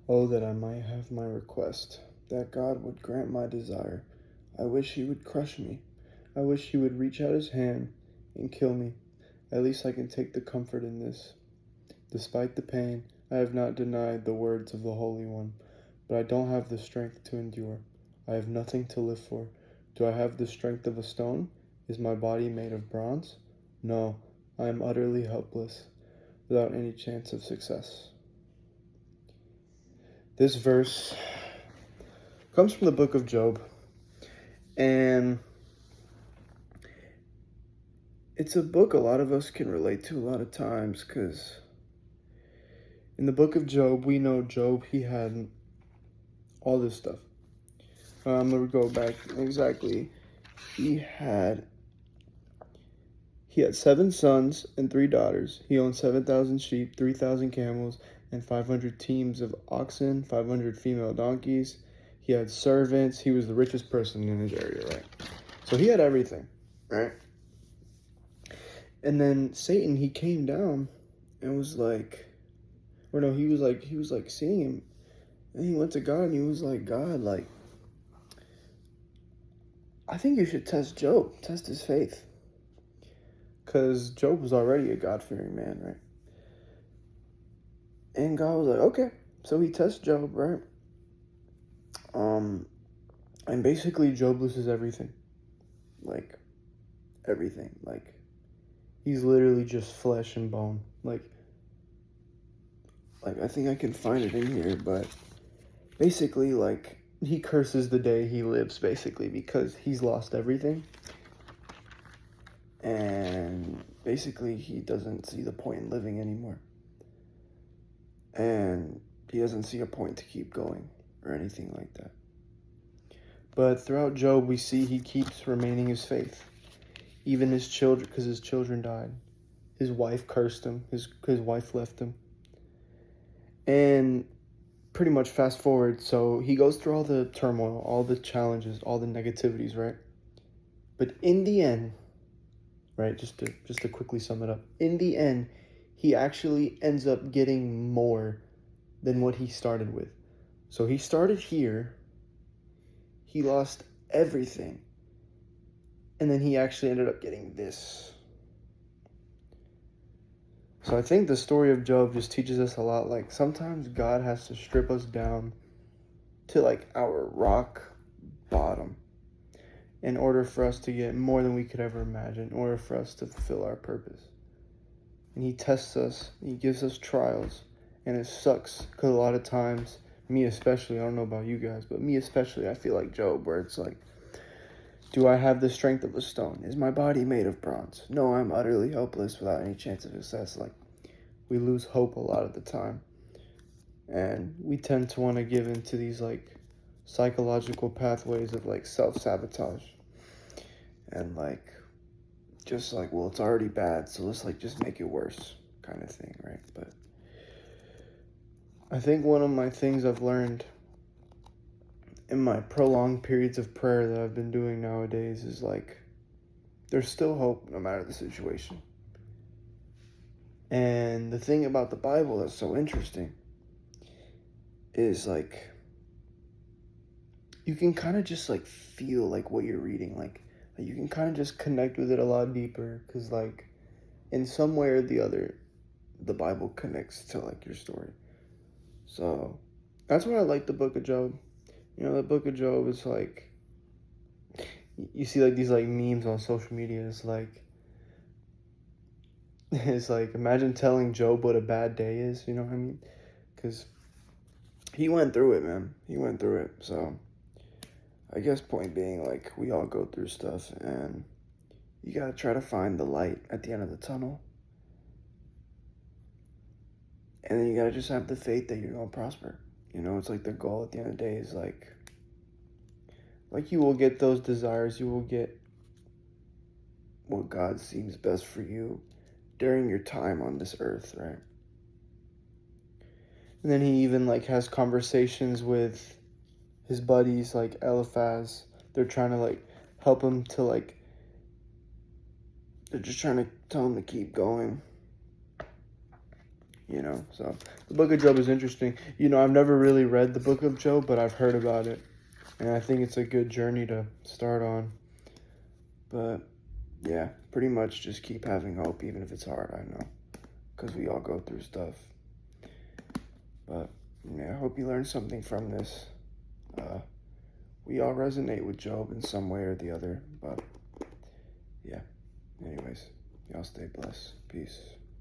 Oh, that I might have my request, that God would grant my desire. I wish he would crush me. I wish he would reach out his hand and kill me. At least I can take the comfort in this. Despite the pain, I have not denied the words of the Holy One, but I don't have the strength to endure. I have nothing to live for. Do I have the strength of a stone? Is my body made of bronze? No, I am utterly helpless, without any chance of success. This verse comes from the book of Job, and it's a book a lot of us can relate to a lot of times because in the book of Job, we know Job, he had all this stuff. Let me go back exactly. He had seven sons and three daughters. He owned 7,000 sheep, 3,000 camels, and 500 teams of oxen, 500 female donkeys. He had servants. He was the richest person in his area, right? So he had everything, right? And then Satan, he came down and was like, or no, he was like seeing him, and he went to God and he was like, God, like, I think you should test Job, test his faith, because Job was already a God-fearing man, right? And God was like, okay. So he tests Job, right? Um, and basically Job loses everything, like everything, like he's literally just flesh and bone, like I think I can find it in here, but basically, like, he curses the day he lives, basically, because he's lost everything. And basically, he doesn't see the point in living anymore. And he doesn't see a point to keep going or anything like that. But throughout Job, we see he keeps remaining his faith. Even his children, because his children died. His wife cursed him. His wife left him. And pretty much fast forward, so he goes through all the turmoil, all the challenges, all the negativities, right? But in the end, right, just to quickly sum it up, in the end, he actually ends up getting more than what he started with. So he started here, he lost everything, and then he actually ended up getting this. So I think the story of Job just teaches us a lot. Like, sometimes God has to strip us down to like our rock bottom in order for us to get more than we could ever imagine, in order for us to fulfill our purpose. And he tests us, he gives us trials, and it sucks because a lot of times, me especially, I don't know about you guys, but me especially, I feel like Job, where it's like, do I have the strength of a stone? Is my body made of bronze? No, I'm utterly helpless without any chance of success. Like, we lose hope a lot of the time. And we tend to want to give into these, like, psychological pathways of, like, self-sabotage. And, like, just like, well, it's already bad, so let's, like, just make it worse kind of thing, right? But I think one of my things I've learned in my prolonged periods of prayer that I've been doing nowadays is, like, there's still hope no matter the situation. And the thing about the Bible that's so interesting is, like, you can kind of just, like, feel, like, what you're reading. Like you can kind of just connect with it a lot deeper because, like, in some way or the other, the Bible connects to, like, your story. So that's why I like the book of Job. You know, the book of Job is like, you see like these like memes on social media. It's like, imagine telling Job what a bad day is. You know what I mean? Because he went through it, man. He went through it. So I guess point being, like, we all go through stuff, and you gotta try to find the light at the end of the tunnel. And then you gotta just have the faith that you're gonna prosper. You know, it's like the goal at the end of the day is like you will get those desires. You will get what God seems best for you during your time on this earth, right? And then he even like has conversations with his buddies like Eliphaz. They're trying to like help him to like, they're just trying to tell him to keep going. you know. So the book of Job is interesting. You know, I've never really read the book of Job, but I've heard about it, and I think it's a good journey to start on. But yeah, pretty much just keep having hope, even if it's hard. I know, because we all go through stuff. But yeah, I hope you learned something from this. We all resonate with Job in some way or the other. But yeah, anyways, y'all stay blessed. Peace.